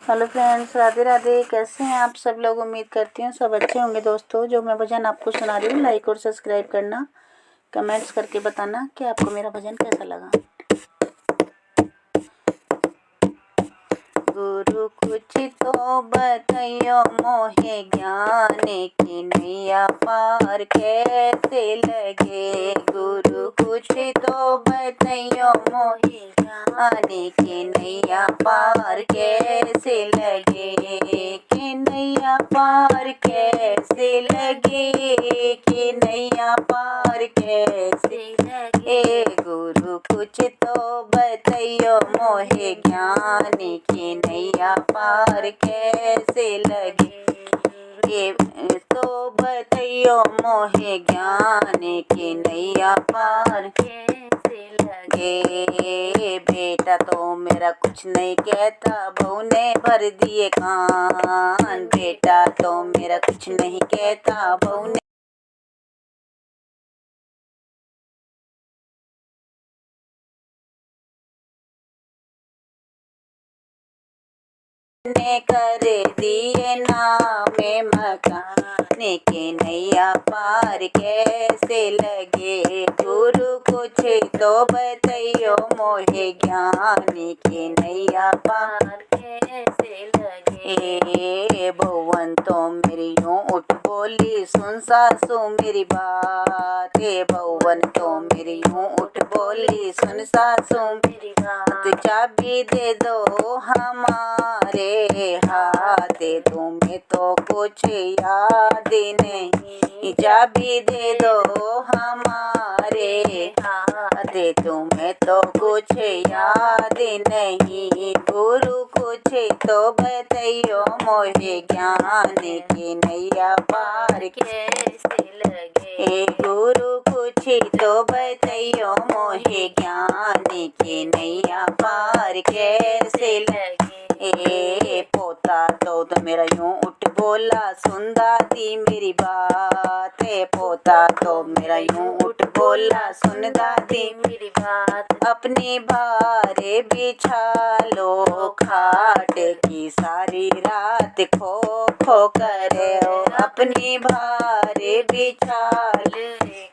Hello friends, Radhe Radhe. कैसे हैं आप सब लोग? उम्मीद करती हूँ सब अच्छे होंगे। दोस्तों, जो मैं भजन आपको सुना रही हूँ, लाइक और सब्सक्राइब करना, कमेंट्स करके बताना कि आपको मेरा भजन कैसा लगा। गुरु कुछ तो बताइयो मोहे ज्ञान की नैया पार कैसे लगे। गुरु कुछ तो बताइयो मोहे ज्ञान की नैया पार कैसे लगे। कि नैया पार कैसे लगे, कि नैया पार कैसे लगे। गुरु कुछ तो बताइयो मोहे ज्ञान की नैया पार कैसे लगे। तो बताइयो मोहे ज्ञान की नैया पार कैसे लगे। बेटा तो मेरा कुछ नहीं कहता, बहू ने भर दिए कान। बेटा तो मेरा कुछ नहीं कहता, बहू ने कर दिए नामे मकान के नैया पार कैसे लगे। गुरु कुछ तो बताइयो मोहे ज्ञान के नैया पार कैसे लगे। भुवन तो मेरी यूं उठ बोली, सुन सासू मेरी बात। भुवन तो मेरी यूं उठ बोली, सुन सासू मेरी बात। चाबी दे दो हमारे हाथ, तुम्हें तो कुछ याद नहीं। चाबी दे दो हमारे हाथ, तुम्हें तो कुछ याद नहीं। गुरु कुछ तो बताइयो मोहे ज्ञान की नैया पार कैसे लगे। गुरु कुछ तो बताइयो मोहे ज्ञान की नैया पार कैसे लगे। पोता तो मेरा यूं उठ बोला, सुन दादी मेरी बात। पोता तो मेरा यूं उठ बोला, सुन दादी मेरी बात। अपनी भारे बिछा लो खाट की, सारी रात खो खो करे। अपनी भारे बिछा ले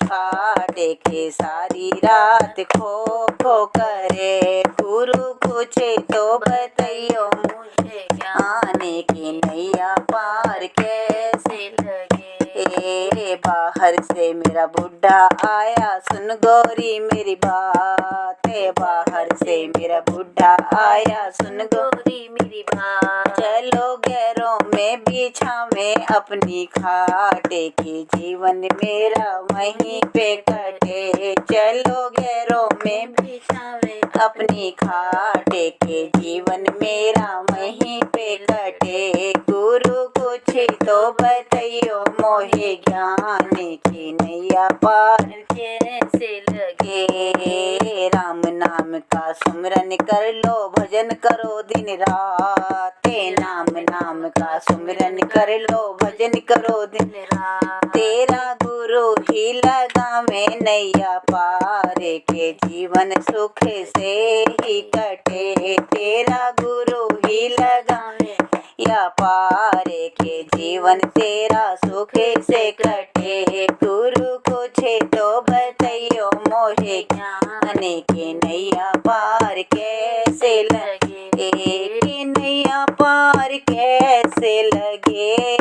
खाट के, सारी रात खो खो करे। गुरु कुछ तो बताइयो मुझे ज्ञान की नैया पार कैसे लगे। बाहर से मेरा बुढ़ा आया, सुन गौरी मेरी बात। बाहर से मेरा बुढ़ा आया, सुन गौरी मेरी बात। चलो गैरों में बिछावे अपनी खाट की, जीवन मेरा वहीं पे कटे। चलो गैरों में बिछावे अपनी खाट के, जीवन मेरा वहीं पे कटे। गुरु कुछ तो बताइयो मोहे ज्ञान की नैया पार कैसे लगे। राम नाम का सुमिरन कर लो, भजन करो दिन रात। नाम का सुमिरन कर लो, भजन करो दिन रात। तेरा गुरु ही लगावे नैया पार के, जीवन सुख से ही कटे। तेरा गुरु ही लगावे या पार के, जीवन तेरा सुख से कटे। गुरु कुछ तो बताइयो मोहे ज्ञान की नैया पार कैसे लगे। कि नैया पार कैसे लगे,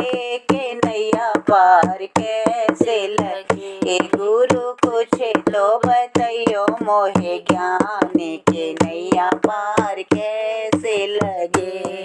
कि नैया पार कैसे लगे। गुरु कुछ तो बताइयो मोहे ज्ञान की नैया पार कैसे लगे।